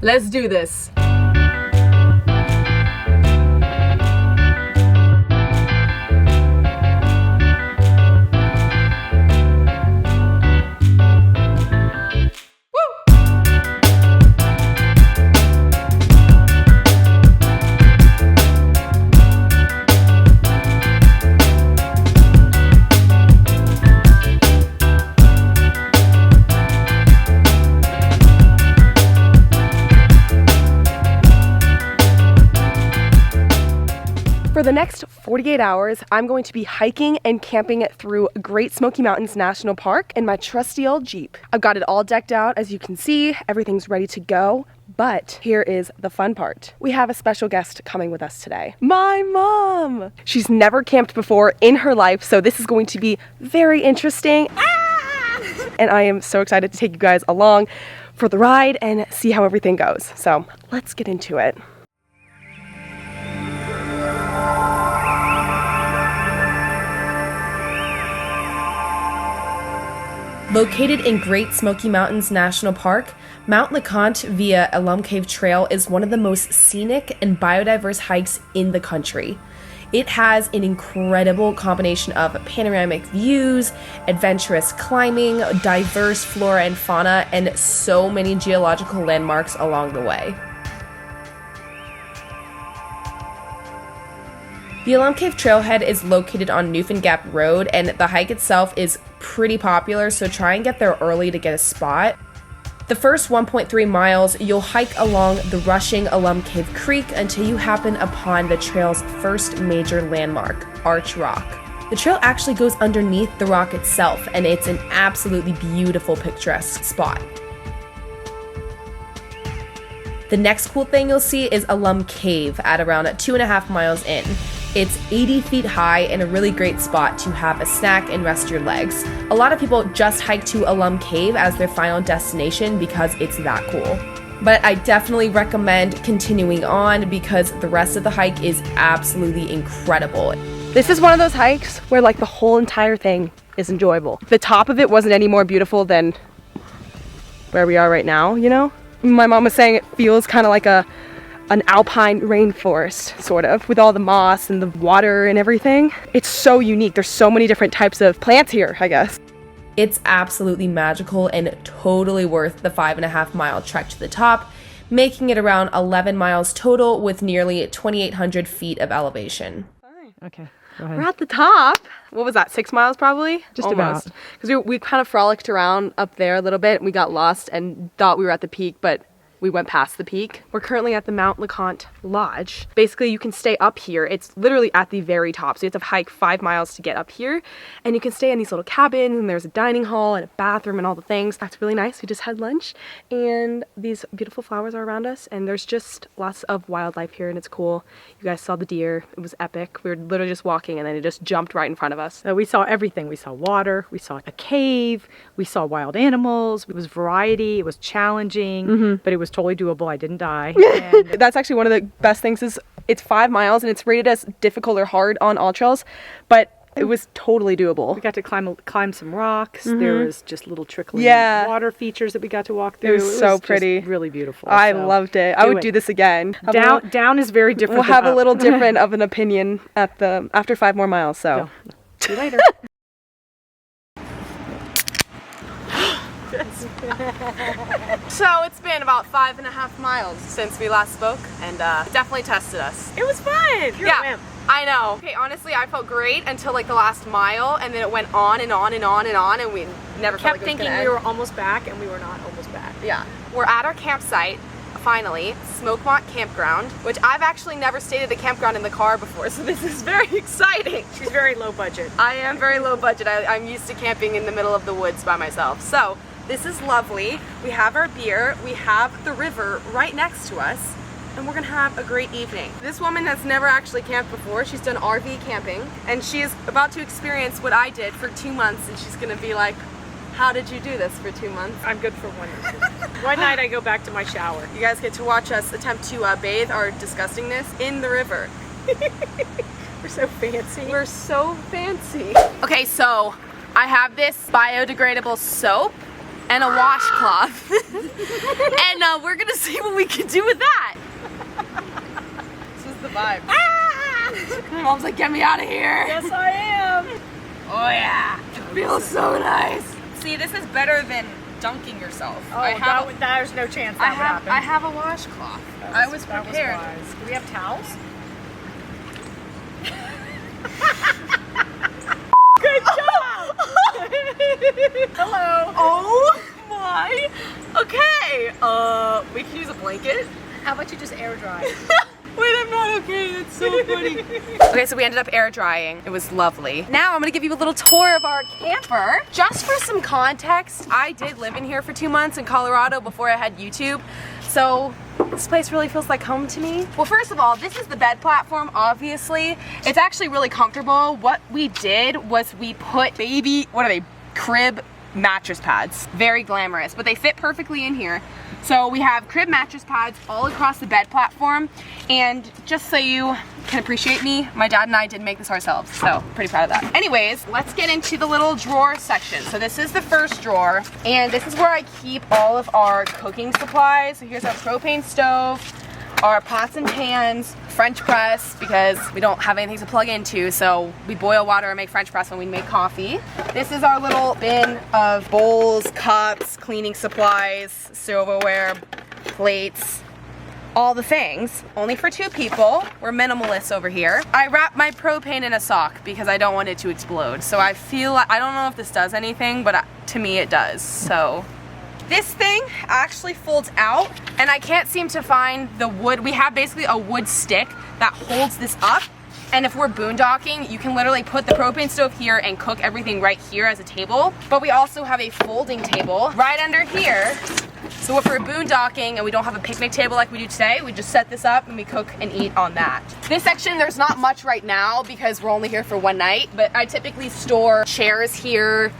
Let's do this. For the next 48 hours, I'm going to be hiking and camping through Great Smoky Mountains National Park in my trusty old Jeep. I've got it all decked out, as you can see, everything's ready to go, but here is the fun part. We have a special guest coming with us today. My mom! She's never camped before in her life, so this is going to be very interesting. And I am so excited to take you guys along for the ride and see how everything goes. So let's get into it. Located in Great Smoky Mountains National Park, Mount LeConte via Alum Cave Trail is one of the most scenic and biodiverse hikes in the country. It has an incredible combination of panoramic views, adventurous climbing, diverse flora and fauna, and so many geological landmarks along the way. The Alum Cave Trailhead is located on Newfound Gap Road, and the hike itself is pretty popular, so try and get there early to get a spot. The first 1.3 miles, you'll hike along the rushing Alum Cave Creek until you happen upon the trail's first major landmark, Arch Rock. The trail actually goes underneath the rock itself, and it's an absolutely beautiful, picturesque spot. The next cool thing you'll see is Alum Cave at around 2.5 miles in. It's 80 feet high and a really great spot to have a snack and rest your legs. A lot of people just hike to Alum Cave as their final destination because it's that cool. But I definitely recommend continuing on because the rest of the hike is absolutely incredible. This is one of those hikes where like the whole entire thing is enjoyable. The top of it wasn't any more beautiful than where we are right now, you know? My mom was saying it feels kind of like an alpine rainforest, sort of, with all the moss and the water and everything. It's so unique. There's so many different types of plants here, I guess. It's absolutely magical and totally worth the 5.5 mile trek to the top, making it around 11 miles total with nearly 2,800 feet of elevation. Okay, go ahead. We're at the top. What was that, 6 miles probably? Just almost. about. Because we kind of frolicked around up there a little bit. We got lost and thought we were at the peak, but we went past the peak. We're currently at the Mount LeConte Lodge. Basically, you can stay up here. It's literally at the very top. So you have to hike 5 miles to get up here. And you can stay in these little cabins, and there's a dining hall and a bathroom and all the things. That's really nice. We just had lunch, and these beautiful flowers are around us, and there's just lots of wildlife here, and it's cool. You guys saw the deer. It was epic. We were literally just walking, and then it just jumped right in front of us. So we saw everything. We saw water, we saw a cave, we saw wild animals. It was variety, it was challenging, but it was totally doable. I didn't die. And that's actually one of the best things is it's 5 miles and it's rated as difficult or hard on all trails, but it was totally doable. we got to climb some rocks. There was just little trickling water features that we got to walk through. It was so pretty. Just really beautiful. I So loved it. I would do this again. Down is very different. We'll have a little different of an opinion after 5 more miles. So see you later. So it's been about 5.5 miles since we last spoke, and definitely tested us. It was fun. You're a wimp. I know. Okay, honestly, I felt great until like the last mile, and then it went on and on and on and on, and we never felt like it was thinking gonna we end. were almost back, and we were not almost back. Yeah. We're at our campsite, finally, Smokemont Campground, which I've actually never stayed at a campground in the car before, so this is very exciting. She's very low budget. I am very low budget. I'm used to camping in the middle of the woods by myself. So this is lovely. We have our beer, we have the river right next to us, and we're gonna have a great evening. This woman has never actually camped before. She's done RV camping, and she is about to experience what I did for 2 months, and she's gonna be like, how did you do this for 2 months? I'm good for 1 or 2. One night I go back to my shower. You guys get to watch us attempt to bathe our disgustingness in the river. We're so fancy. We're so fancy. Okay, so I have this biodegradable soap. and a washcloth. And we're gonna see what we can do with that. This is the vibe. Mom's like, get me out of here. Yes, I am. Oh yeah, it feels so nice. See, this is better than dunking yourself. Oh, there's no chance that would happen. I have a washcloth. I was prepared. That was wise. Do we have towels? Good job! Hello. Oh my. Okay. We can use a blanket. How about you just air dry? Wait, I'm not okay. That's so funny. Okay, so we ended up air drying. It was lovely. Now I'm gonna give you a little tour of our camper. Just for some context, I did live in here for 2 months in Colorado before I had YouTube. So this place really feels like home to me. Well, first of all, this is the bed platform, obviously. It's actually really comfortable. What we did was we put crib mattress pads. Very glamorous, but they fit perfectly in here. So we have crib mattress pads all across the bed platform, and just so you can appreciate me, my dad and I did make this ourselves, so pretty proud of that. Anyways, let's get into the little drawer section. So this is the first drawer, and this is where I keep all of our cooking supplies. So here's our propane stove, our pots and pans, French press, because we don't have anything to plug into, so we boil water and make French press when we make coffee. This is our little bin of bowls, cups, cleaning supplies, silverware, plates, all the things. Only for 2 people. We're minimalists over here. I wrap my propane in a sock because I don't want it to explode. So I feel like, I don't know if this does anything, but to me it does, so. This thing actually folds out, and I can't seem to find the wood. We have basically a wood stick that holds this up, and if we're boondocking, you can literally put the propane stove here and cook everything right here as a table. But we also have a folding table right under here. So if we're boondocking and we don't have a picnic table like we do today, we just set this up and we cook and eat on that. This section, there's not much right now because we're only here for 1 night, but I typically store chairs here.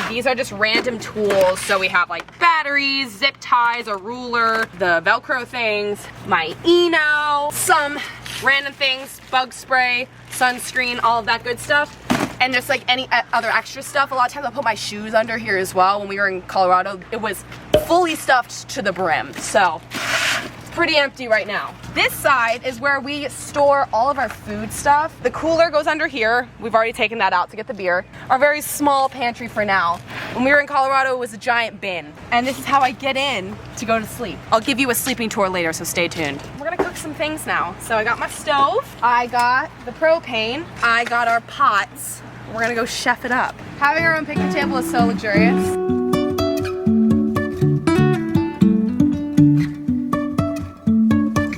These are just random tools. So we have like batteries, zip ties, a ruler, the Velcro things, my Eno, some random things, bug spray, sunscreen, all of that good stuff. And just like any other extra stuff. A lot of times I'll put my shoes under here as well. When we were in Colorado, it was fully stuffed to the brim. So it's pretty empty right now. This side is where we store all of our food stuff. The cooler goes under here. We've already taken that out to get the beer. Our very small pantry for now. When we were in Colorado, it was a giant bin. And this is how I get in to go to sleep. I'll give you a sleeping tour later, so stay tuned. We're gonna cook some things now. So I got my stove. I got the propane. I got our pots. We're gonna go chef it up. Having our own picnic table is so luxurious.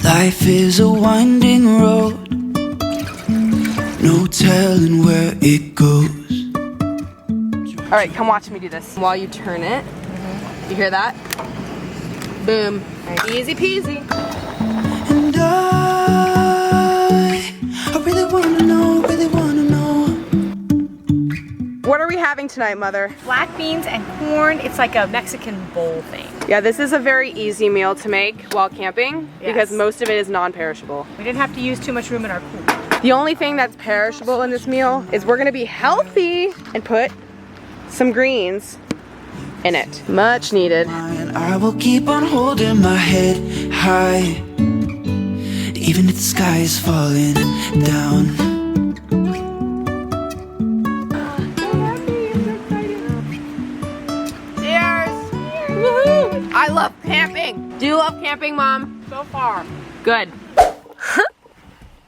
Life is a winding road, no telling where it goes. All right, come watch me do this. While you turn it, you hear that? Boom, easy peasy. And I really wanna know, What are we having tonight, Mother? Black beans and corn. It's like a Mexican bowl thing. Yeah, this is a very easy meal to make while camping because Yes. most of it is non-perishable. We didn't have to use too much room in our cooler. The only thing that's perishable in this meal is we're gonna be healthy and put some greens in it. Much needed. and I will keep on holding my head high, even if the sky is falling down. I love camping. Do you love camping, Mom? So far. Good.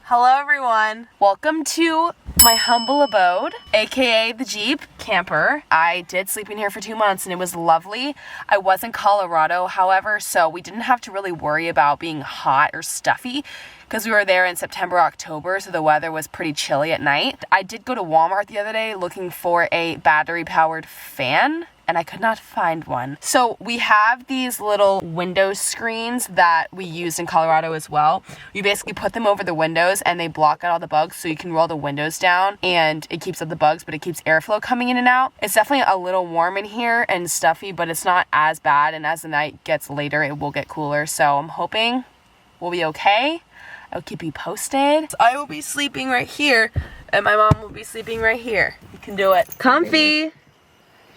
Hello, everyone. Welcome to my humble abode, aka the Jeep camper. I did sleep in here for 2 months and it was lovely. I was in Colorado, however, so we didn't have to really worry about being hot or stuffy because we were there in September, October, so the weather was pretty chilly at night. I did go to Walmart the other day looking for a battery-powered fan, and I could not find one. So we have these little window screens that we used in Colorado as well. You basically put them over the windows and they block out all the bugs, so you can roll the windows down and it keeps out the bugs, but it keeps airflow coming in and out. It's definitely a little warm in here and stuffy, but it's not as bad, and as the night gets later, it will get cooler. So I'm hoping we'll be okay. I'll keep you posted. So I will be sleeping right here and my mom will be sleeping right here. You can do it. Comfy.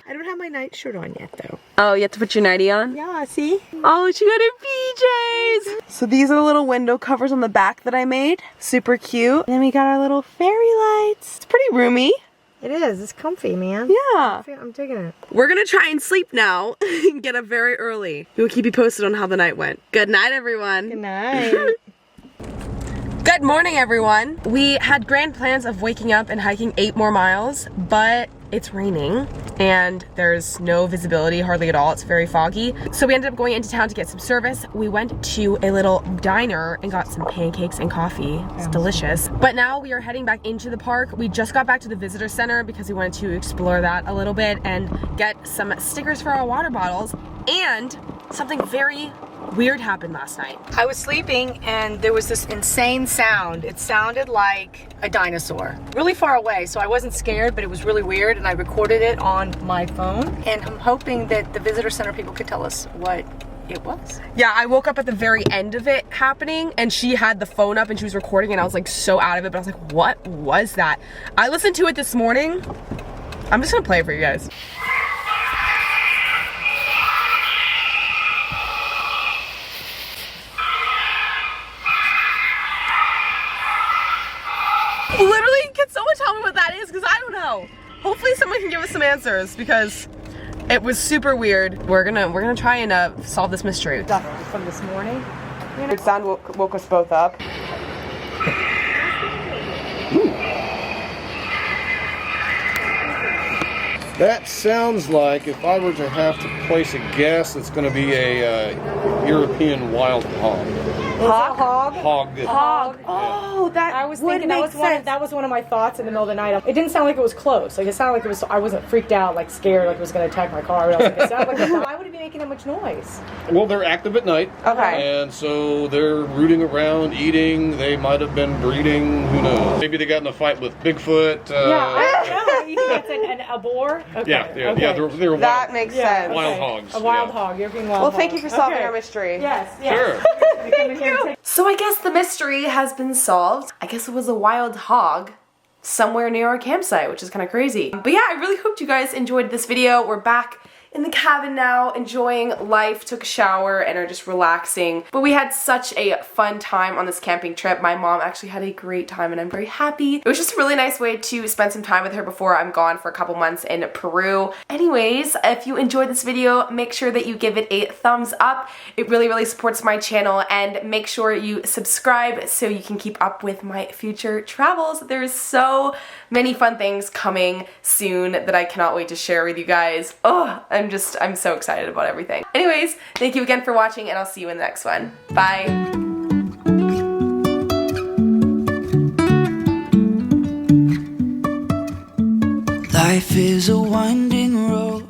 I don't have my night shirt on yet though. Oh, you have to put your nightie on? Yeah, see? Oh, she got her PJs! So these are the little window covers on the back that I made. Super cute. And then we got our little fairy lights. It's pretty roomy. It is. It's comfy, man. Yeah. I'm digging it. We're gonna try and sleep now and get up very early. We'll keep you posted on how the night went. Good night, everyone. Good night. Good morning, everyone. We had grand plans of waking up and hiking 8 more miles, but it's raining and there's no visibility hardly at all. It's very foggy. So we ended up going into town to get some service. We went to a little diner and got some pancakes and coffee. It's delicious. But now we are heading back into the park. We just got back to the visitor center because we wanted to explore that a little bit and get some stickers for our water bottles. And something very weird happened last night. I was sleeping and there was this insane sound. It sounded like a dinosaur. Really far away, so I wasn't scared, but it was really weird and I recorded it on my phone. And I'm hoping that the visitor center people could tell us what it was. Yeah, I woke up at the very end of it happening and she had the phone up and she was recording and I was like so out of it, but I was like, what was that? I listened to it this morning. I'm just gonna play it for you guys. Literally, can someone tell me what that is? Because I don't know. Hopefully someone can give us some answers because it was super weird. We're gonna try and solve this mystery. From this morning. The sound woke us both up. That sounds like, if I were to have to place a guess, it's going to be a European wild hog. Hog? Hog. Hog. Oh, that I was would thinking make sense. that was one of my thoughts in the middle of the night. It didn't sound like it was close. Like it sounded like it was. I wasn't freaked out, like scared, like it was going to attack my car. But I was like, it sounded like why would it be making that much noise? Well, they're active at night. Okay. And so they're rooting around, eating. They might have been breeding. Who knows? Maybe they got in a fight with Bigfoot. Yeah, I don't know. You think that's a boar? Okay. Yeah, Okay. they're wild. That makes sense. Wild hogs. A wild yeah. hog, European wild Well, hog. thank you for solving Okay. our mystery. Yes, Sure. Thank you. So I guess the mystery has been solved. I guess it was a wild hog somewhere near our campsite, which is kind of crazy. But yeah, I really hoped you guys enjoyed this video. We're back in the cabin now, enjoying life, took a shower, and are just relaxing. But we had such a fun time on this camping trip. My mom actually had a great time and I'm very happy. It was just a really nice way to spend some time with her before I'm gone for a couple months in Peru. Anyways, if you enjoyed this video, make sure that you give it a thumbs up. It really, really supports my channel, and make sure you subscribe so you can keep up with my future travels. There's so many fun things coming soon that I cannot wait to share with you guys. Oh, I'm so excited about everything. Anyways, thank you again for watching and I'll see you in the next one. Bye. Life is a winding road.